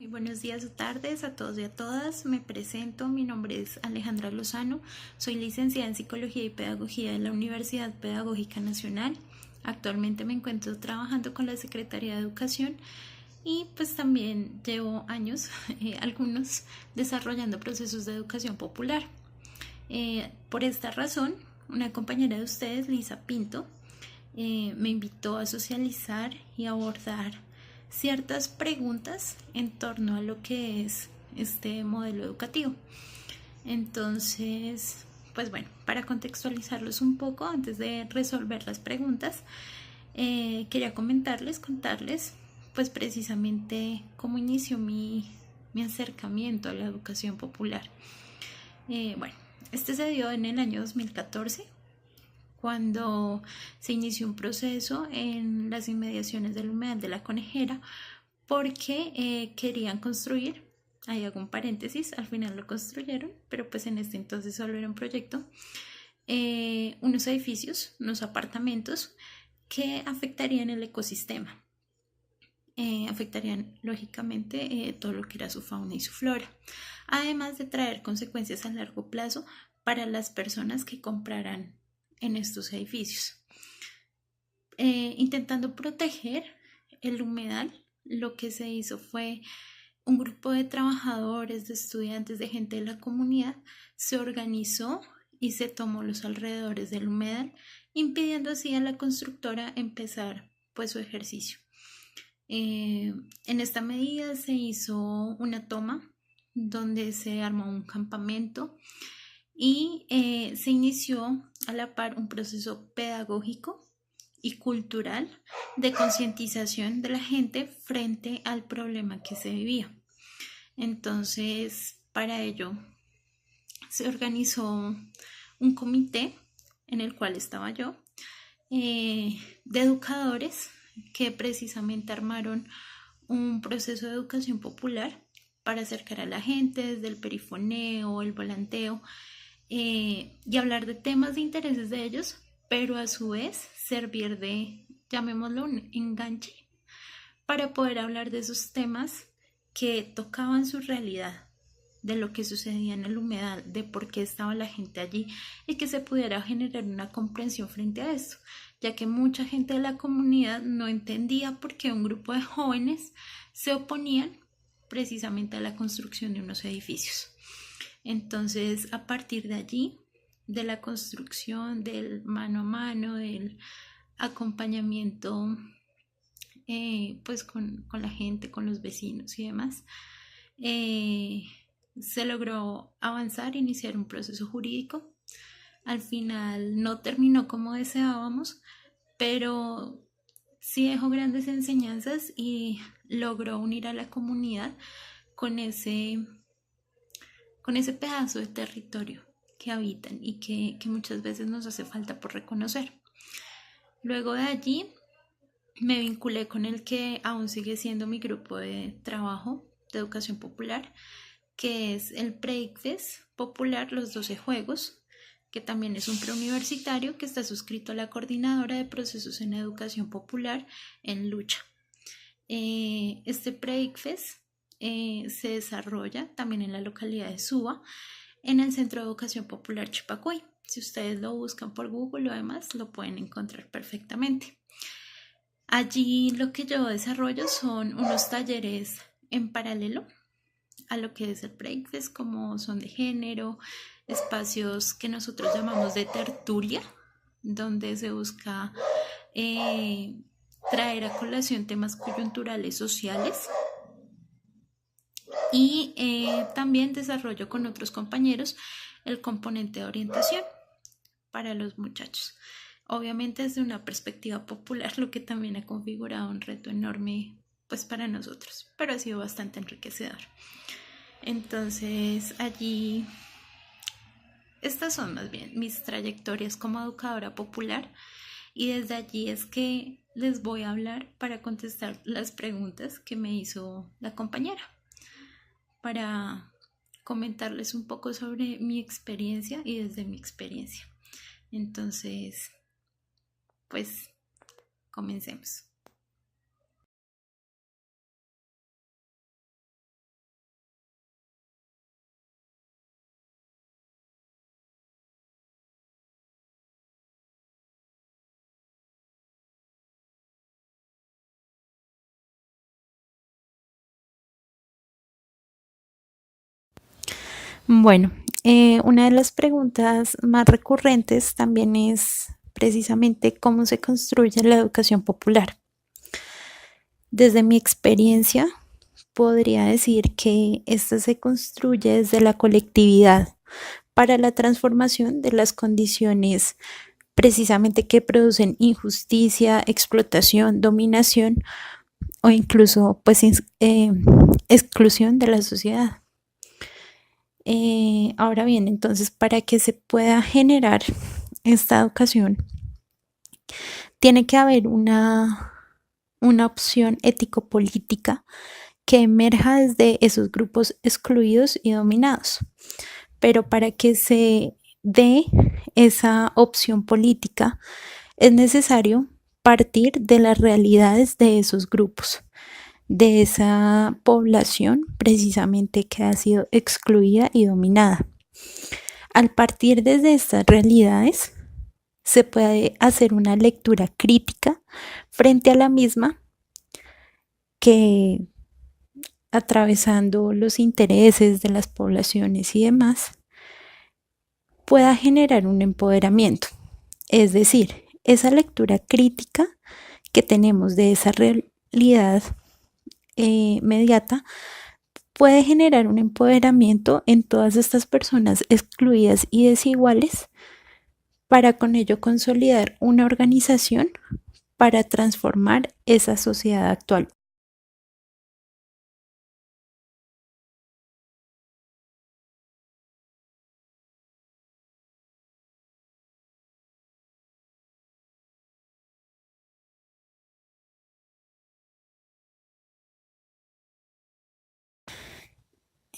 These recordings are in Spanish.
Muy buenos días o tardes a todos y a todas. Me presento, mi nombre es Alejandra Lozano, soy licenciada en Psicología y Pedagogía de la Universidad Pedagógica Nacional. Actualmente me encuentro trabajando con la Secretaría de Educación y pues también llevo años, algunos, desarrollando procesos de educación popular. Por esta razón, una compañera de ustedes, Lisa Pinto, me invitó a socializar y abordar ciertas preguntas en torno a lo que es este modelo educativo. Entonces, pues bueno, para contextualizarlos un poco antes de resolver las preguntas, quería contarles, pues precisamente cómo inició mi acercamiento a la educación popular. Bueno, este se dio en el año 2014, cuando se inició un proceso en las inmediaciones del humedal de la Conejera, porque querían construir, ahí hago un paréntesis, al final lo construyeron, pero pues en este entonces solo era un proyecto, unos edificios, unos apartamentos que afectarían el ecosistema. Afectarían lógicamente todo lo que era su fauna y su flora, además de traer consecuencias a largo plazo para las personas que compraran en estos edificios. Intentando proteger el humedal, lo que se hizo fue un grupo de trabajadores, de estudiantes, de gente de la comunidad, se organizó y se tomó los alrededores del humedal, impidiendo así a la constructora empezar pues su ejercicio. En esta medida se hizo una toma donde se armó un campamento y se inició a la par un proceso pedagógico y cultural de concientización de la gente frente al problema que se vivía. Entonces, para ello se organizó un comité en el cual estaba yo, de educadores que precisamente armaron un proceso de educación popular para acercar a la gente desde el perifoneo, el volanteo, y hablar de temas de intereses de ellos, pero a su vez servir de, llamémoslo, un enganche para poder hablar de esos temas que tocaban su realidad, de lo que sucedía en el humedal, de por qué estaba la gente allí y que se pudiera generar una comprensión frente a esto, ya que mucha gente de la comunidad no entendía por qué un grupo de jóvenes se oponían precisamente a la construcción de unos edificios. Entonces, a partir de allí, de la construcción, del mano a mano, del acompañamiento pues con la gente, con los vecinos y demás, se logró avanzar, iniciar un proceso jurídico. Al final no terminó como deseábamos, pero sí dejó grandes enseñanzas y logró unir a la comunidad con ese pedazo de territorio que habitan y que muchas veces nos hace falta por reconocer. Luego de allí me vinculé con el que aún sigue siendo mi grupo de trabajo de educación popular, que es el PREICFES Popular Los 12 Juegos, que también es un preuniversitario que está suscrito a la Coordinadora de Procesos en Educación Popular en Lucha. Este PREICFES se desarrolla también en la localidad de Suba, en el Centro de Educación Popular Chipacuy. Si ustedes lo buscan por Google o demás, lo pueden encontrar perfectamente. Allí lo que yo desarrollo son unos talleres en paralelo a lo que es el Breakfast, como son de género, espacios que nosotros llamamos de tertulia, donde se busca traer a colación temas coyunturales sociales, y también desarrollo con otros compañeros el componente de orientación para los muchachos. Obviamente desde una perspectiva popular, lo que también ha configurado un reto enorme pues para nosotros, pero ha sido bastante enriquecedor. Entonces allí, estas son más bien mis trayectorias como educadora popular, y desde allí es que les voy a hablar para contestar las preguntas que me hizo la compañera, para comentarles un poco sobre mi experiencia y desde mi experiencia. Entonces, pues comencemos. Bueno, una de las preguntas más recurrentes también es precisamente cómo se construye la educación popular. Desde mi experiencia, podría decir que esta se construye desde la colectividad para la transformación de las condiciones precisamente que producen injusticia, explotación, dominación o incluso pues exclusión de la sociedad. Ahora bien, entonces para que se pueda generar esta educación, tiene que haber una opción ético-política que emerja desde esos grupos excluidos y dominados. Pero para que se dé esa opción política, es necesario partir de las realidades de esos grupos, de esa población precisamente que ha sido excluida y dominada. Al partir desde estas realidades, se puede hacer una lectura crítica frente a la misma que atravesando los intereses de las poblaciones y demás, pueda generar un empoderamiento. Es decir, esa lectura crítica que tenemos de esa realidad mediata puede generar un empoderamiento en todas estas personas excluidas y desiguales para con ello consolidar una organización para transformar esa sociedad actual.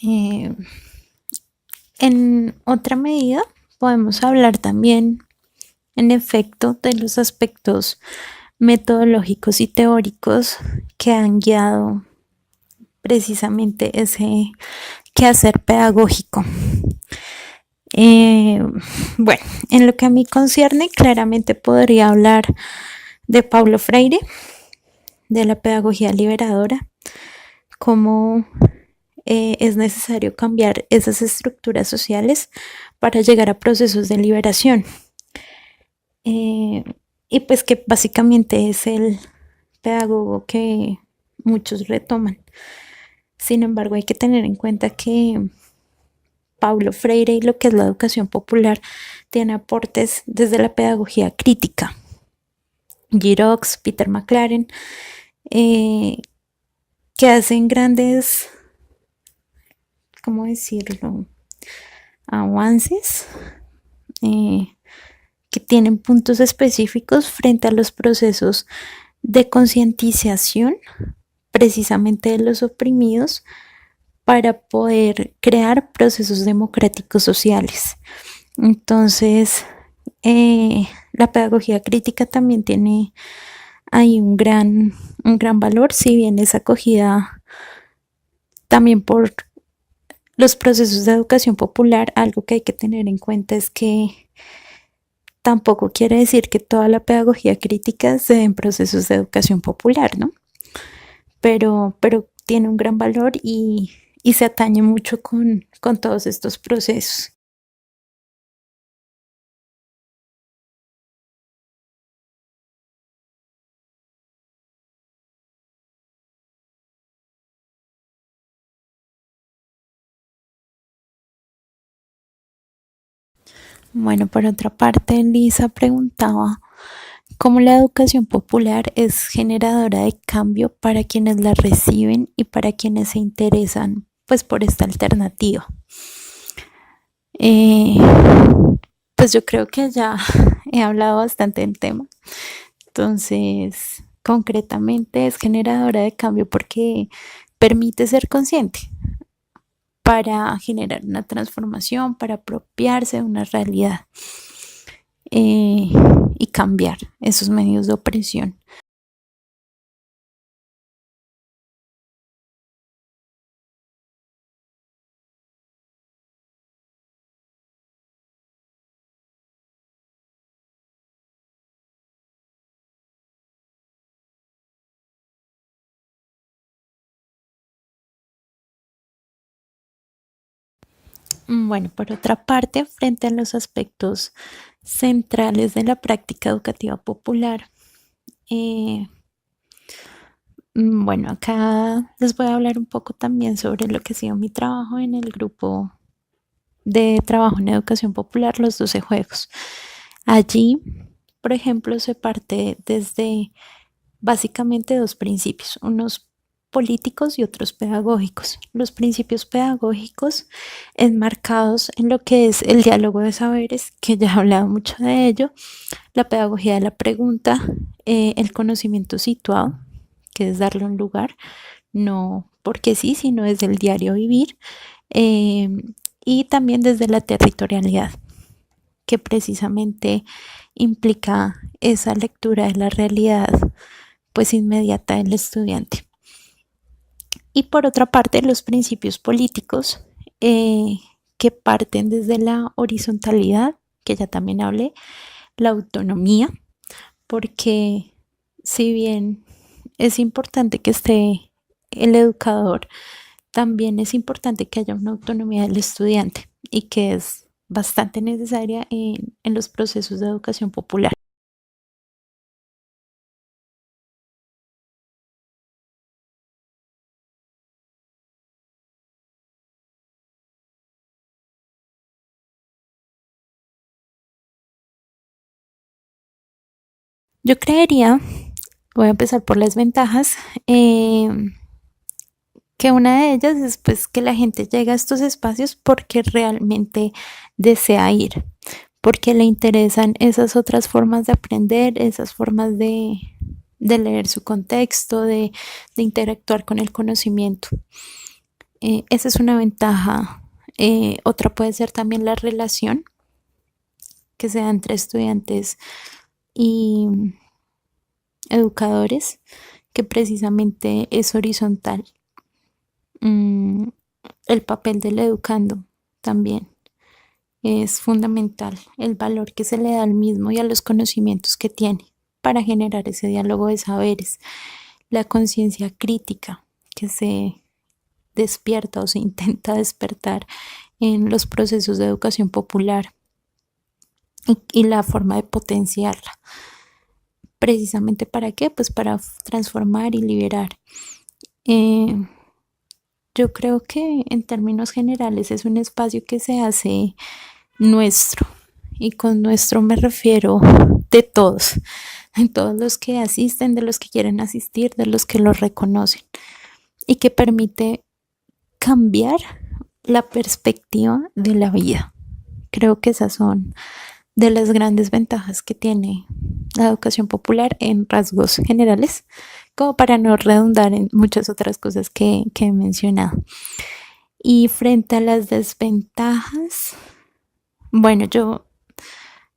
Eh, en otra medida, podemos hablar también, en efecto, de los aspectos metodológicos y teóricos que han guiado precisamente ese quehacer pedagógico. Eh, bueno, en lo que a mí concierne, claramente podría hablar de Paulo Freire, de la pedagogía liberadora, cómo es necesario cambiar esas estructuras sociales para llegar a procesos de liberación. Y pues que básicamente es el pedagogo que muchos retoman. Sin embargo, hay que tener en cuenta que Paulo Freire y lo que es la educación popular tiene aportes desde la pedagogía crítica. Girox, Peter McLaren, eh, que hacen grandes, ¿cómo decirlo?, avances, eh, que tienen puntos específicos frente a los procesos de concientización precisamente de los oprimidos para poder crear procesos democráticos sociales. Entonces, la pedagogía crítica también tiene ahí un gran valor, si bien es acogida también por los procesos de educación popular. Algo que hay que tener en cuenta es que tampoco quiere decir que toda la pedagogía crítica se dé en procesos de educación popular, ¿no? Pero tiene un gran valor y se atañe mucho con todos estos procesos. Bueno, por otra parte, Lisa preguntaba cómo la educación popular es generadora de cambio para quienes la reciben y para quienes se interesan pues por esta alternativa. Eh, pues yo creo que ya he hablado bastante del tema. Entonces, concretamente es generadora de cambio porque permite ser consciente para generar una transformación, para apropiarse de una realidad eh, y cambiar esos medios de opresión. Bueno, por otra parte, frente a los aspectos centrales de la práctica educativa popular, eh, bueno, acá les voy a hablar un poco también sobre lo que ha sido mi trabajo en el grupo de trabajo en educación popular, los 12 juegos. Allí, por ejemplo, se parte desde básicamente dos principios, unos políticos y otros pedagógicos. Los principios pedagógicos enmarcados en lo que es el diálogo de saberes, que ya he hablado mucho de ello, la pedagogía de la pregunta, el conocimiento situado, que es darle un lugar, no porque sí, sino desde el diario vivir, eh, y también desde la territorialidad, que precisamente implica esa lectura de la realidad pues inmediata del estudiante. Y por otra parte, los principios políticos que parten desde la horizontalidad, que ya también hablé, la autonomía, porque si bien es importante que esté el educador, también es importante que haya una autonomía del estudiante y que es bastante necesaria en los procesos de educación popular. Yo creería, voy a empezar por las ventajas, que una de ellas es pues que la gente llega a estos espacios porque realmente desea ir, porque le interesan esas otras formas de aprender, esas formas de leer su contexto, de interactuar con el conocimiento. Esa es una ventaja. Otra puede ser también la relación que se da entre estudiantes y educadores, que precisamente es horizontal. El papel del educando también es fundamental, el valor que se le da al mismo y a los conocimientos que tiene para generar ese diálogo de saberes, la conciencia crítica que se despierta o se intenta despertar en los procesos de educación popular y la forma de potenciarla. ¿Precisamente para qué? Pues para transformar y liberar. Yo creo que en términos generales es un espacio que se hace nuestro, y con nuestro me refiero de todos, de todos los que asisten, de los que quieren asistir, de los que lo reconocen, y que permite cambiar la perspectiva de la vida. Creo que esas son de las grandes ventajas que tiene la educación popular en rasgos generales, como para no redundar en muchas otras cosas que he mencionado. Y frente a las desventajas, bueno, yo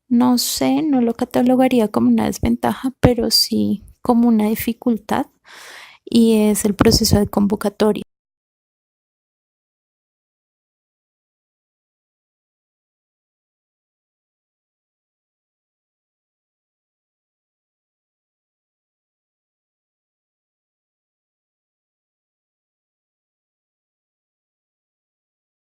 no sé, no lo catalogaría como una desventaja, pero sí como una dificultad, y es el proceso de convocatoria.